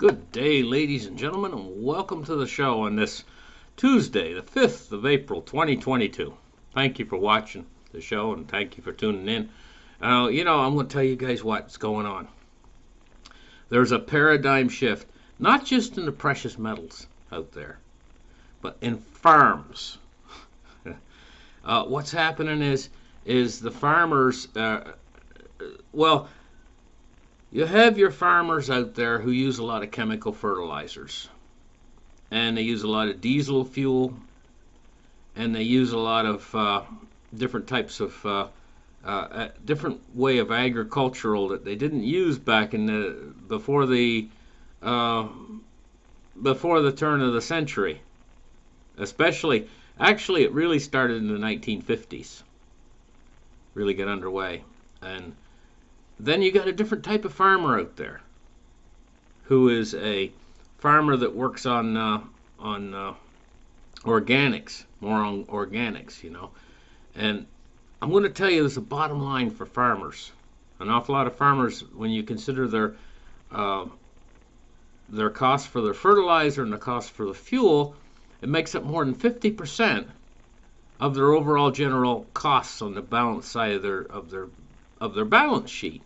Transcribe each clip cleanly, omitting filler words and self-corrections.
Good day, ladies and gentlemen, and welcome to the show on this Tuesday, the 5th of April, 2022. Thank you for watching the show, and thank you for tuning in. I'm going to tell you guys what's going on. There's a paradigm shift, not just in the precious metals out there, but in farms. What's happening is the farmers, you have your farmers out there who use a lot of chemical fertilizers, and they use a lot of diesel fuel, and they use a lot of different types of different way of agricultural that they didn't use back in before the turn of the century. Actually, it really started in the 1950s. Really got underway, and then you got a different type of farmer out there, who is a farmer that works on organics, more on organics, And I'm going to tell you, there's a bottom line for farmers. An awful lot of farmers, when you consider their cost for their fertilizer and the cost for the fuel, it makes up more than 50% of their overall general costs on the balance side of their balance sheet.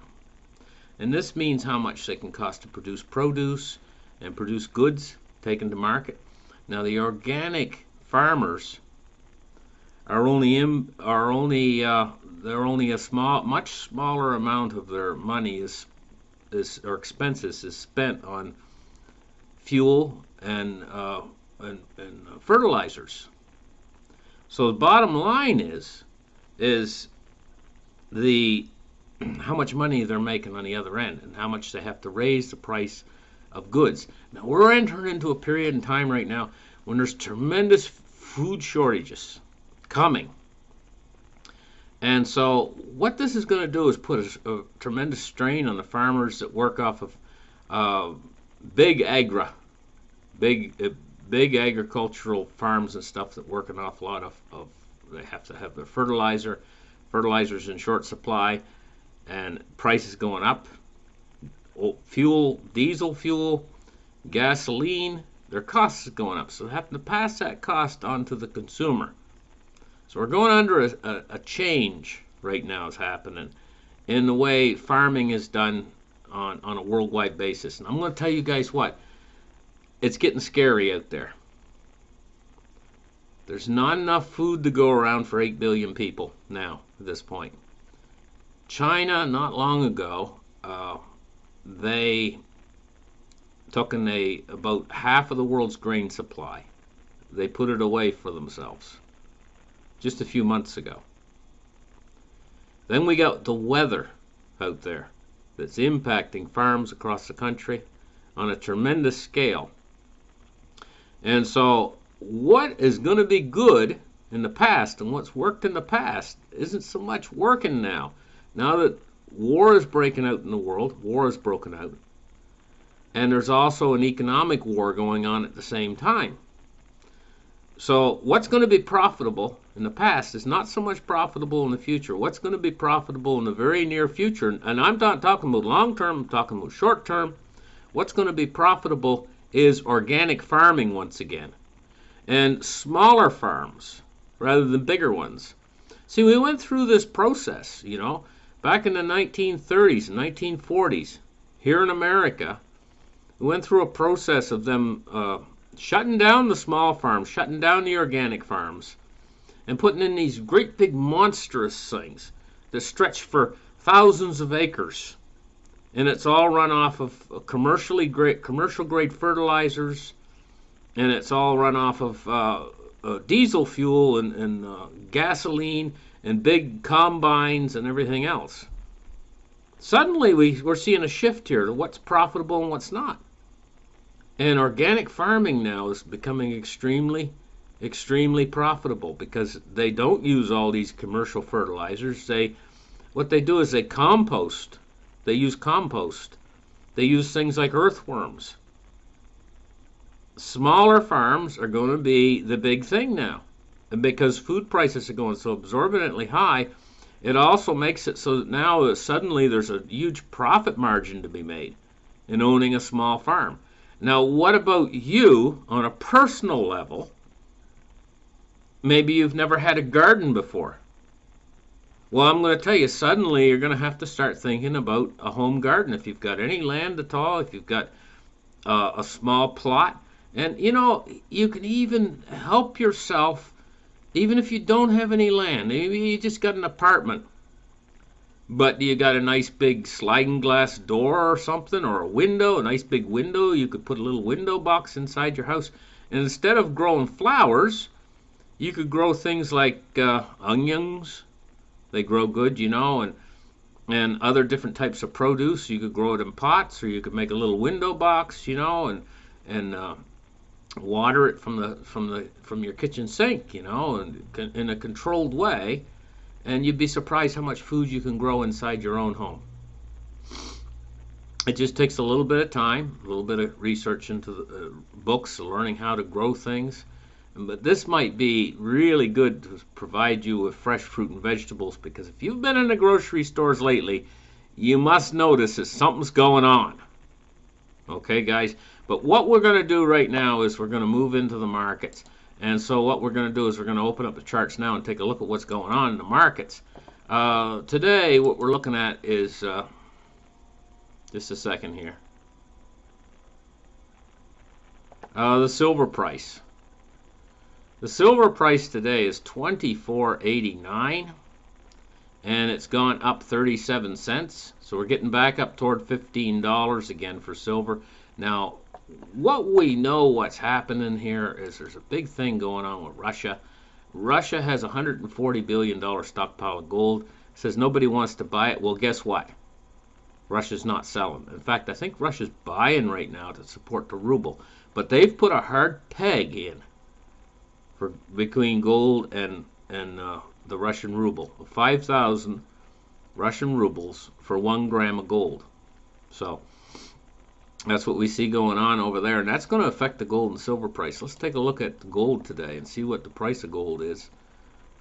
And this means how much they can cost to produce produce and produce goods taken to market. Now, the organic farmers are only a much smaller amount of their money or expenses is spent on fuel and fertilizers. So the bottom line is how much money they're making on the other end, and how much they have to raise the price of goods. Now, we're entering into a period in time right now when there's tremendous food shortages coming. And so what this is going to do is put a tremendous strain on the farmers that work off of big agricultural farms and stuff that work an awful lot of they have to have their fertilizers in short supply, and prices going up. Fuel, diesel fuel, gasoline, their costs are going up. So they have to pass that cost on to the consumer. So we're going under a change right now is happening in the way farming is done on a worldwide basis. And I'm going to tell you guys what, it's getting scary out there. There's not enough food to go around for 8 billion people now at this point. China, not long ago, they took in about half of the world's grain supply. They put it away for themselves just a few months ago. Then we got the weather out there that's impacting farms across the country on a tremendous scale. And so what is going to be good in the past and what's worked in the past isn't so much working now. Now that war is breaking out in the world, war has broken out, and there's also an economic war going on at the same time. So what's going to be profitable in the past is not so much profitable in the future. What's going to be profitable in the very near future, and I'm not talking about long term, I'm talking about short term, what's going to be profitable is organic farming once again, and smaller farms rather than bigger ones. See, we went through this process, back in the 1930s and 1940s, here in America. We went through a process of them shutting down the small farms, shutting down the organic farms, and putting in these great big monstrous things that stretch for thousands of acres. And it's all run off of commercial grade fertilizers, and it's all run off of diesel fuel and gasoline and big combines and everything else. Suddenly we're seeing a shift here to what's profitable and what's not. And organic farming now is becoming extremely, extremely profitable because they don't use all these commercial fertilizers. What they do is they compost. They use compost. They use things like earthworms. Smaller farms are going to be the big thing now. And because food prices are going so absorbently high, it also makes it so that now suddenly there's a huge profit margin to be made in owning a small farm. Now, what about you on a personal level? Maybe you've never had a garden before. Well, I'm going to tell you, suddenly you're going to have to start thinking about a home garden. If you've got any land at all, if you've got a small plot, and you can even help yourself, even if you don't have any land. Maybe you just got an apartment, but you got a nice big sliding glass door or something, or a window, a nice big window. You could put a little window box inside your house, and instead of growing flowers, you could grow things like onions. They grow good, and other different types of produce. You could grow it in pots, or you could make a little window box, and water it from your kitchen sink, and in a controlled way, and you'd be surprised how much food you can grow inside your own home. It just takes a little bit of time, a little bit of research into the books, learning how to grow things. But this might be really good to provide you with fresh fruit and vegetables, because if you've been in the grocery stores lately, you must notice that something's going on. Okay, guys? But what we're going to do right now is we're going to move into the markets. And so what we're going to do is we're going to open up the charts now and take a look at what's going on in the markets. Today, what we're looking at is, just a second here, the silver price. The silver price today is $24.89, and it's gone up 37 cents. So we're getting back up toward $15 again for silver. Now, what we know what's happening here is there's a big thing going on with Russia. Russia has a $140 billion stockpile of gold. Says nobody wants to buy it. Well, guess what? Russia's not selling. In fact, I think Russia's buying right now to support the ruble. But they've put a hard peg in for between gold and the Russian ruble, 5,000 Russian rubles for 1 gram of gold. So that's what we see going on over there, and that's going to affect the gold and silver price. Let's take a look at gold today and see what the price of gold is.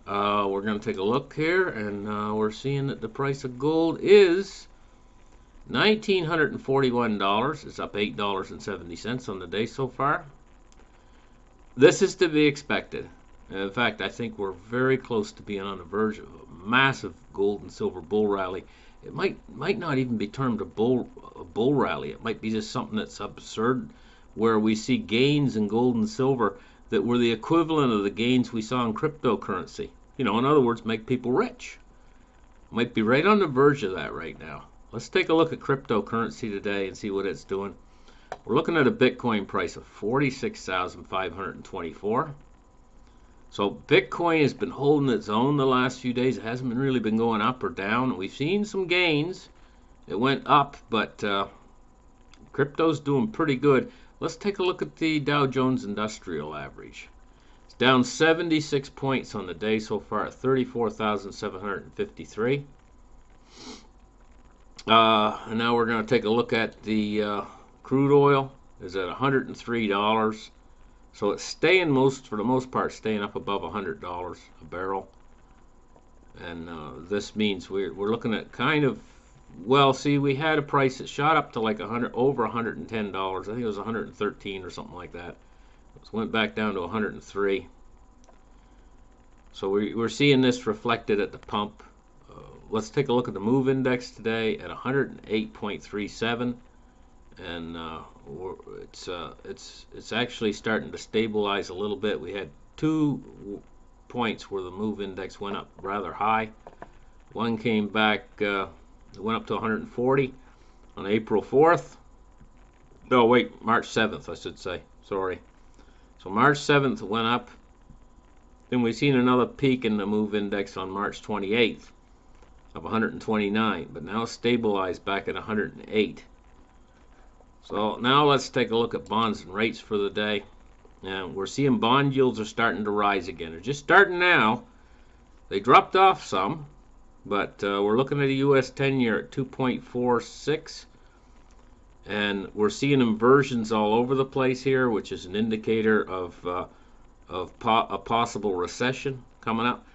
We're going to take a look here, and we're seeing that the price of gold is $1,941. It's up $8.70 on the day so far. This is to be expected. In fact, I think we're very close to being on the verge of a massive gold and silver bull rally. It might not even be termed a bull rally. It might be just something that's absurd, where we see gains in gold and silver that were the equivalent of the gains we saw in cryptocurrency. In other words, make people rich. Might be right on the verge of that right now. Let's take a look at cryptocurrency today and see what it's doing. We're looking at a Bitcoin price of 46,524. So Bitcoin has been holding its own the last few days. It hasn't really been going up or down. We've seen some gains. It went up, but crypto's doing pretty good. Let's take a look at the Dow Jones Industrial Average. It's down 76 points on the day so far at 34,753. And now we're going to take a look at the crude oil. Is at $103. So it's staying for the most part, staying up above $100 a barrel. And this means we're looking at kind of, well, see, we had a price that shot up to like over $110. I think it was 113 or something like that. It went back down to 103. So we're seeing this reflected at the pump. Let's take a look at the MOVE index today at 108.37, and it's actually starting to stabilize a little bit. We had 2 points where the MOVE index went up rather high. One came back, it went up to 140 on April 4th. No, wait, March 7th, I should say. Sorry. So March 7th it went up. Then we've seen another peak in the MOVE index on March 28th of 129, but now stabilized back at 108. So now let's take a look at bonds and rates for the day. And we're seeing bond yields are starting to rise again. They're just starting now. They dropped off some, but we're looking at a U.S. 10-year at 2.46. And we're seeing inversions all over the place here, which is an indicator of a possible recession coming up.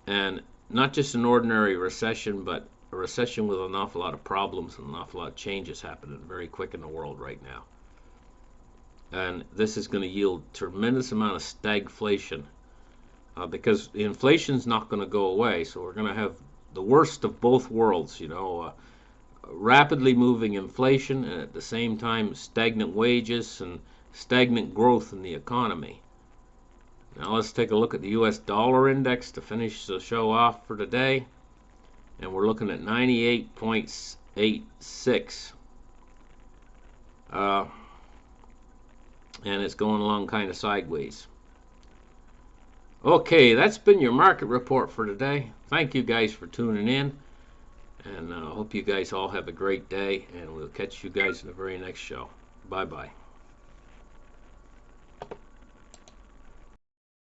And not just an ordinary recession, but a recession with an awful lot of problems and an awful lot of changes happening very quick in the world right now. and this is going to yield tremendous amount of stagflation, because the inflation's not going to go away. So we're going to have the worst of both worlds, rapidly moving inflation and at the same time stagnant wages and stagnant growth in the economy. Now let's take a look at the US dollar index to finish the show off for today. And we're looking at 98.86. And it's going along kind of sideways. Okay, that's been your market report for today. Thank you guys for tuning in. And I hope you guys all have a great day. And we'll catch you guys in the very next show. Bye-bye.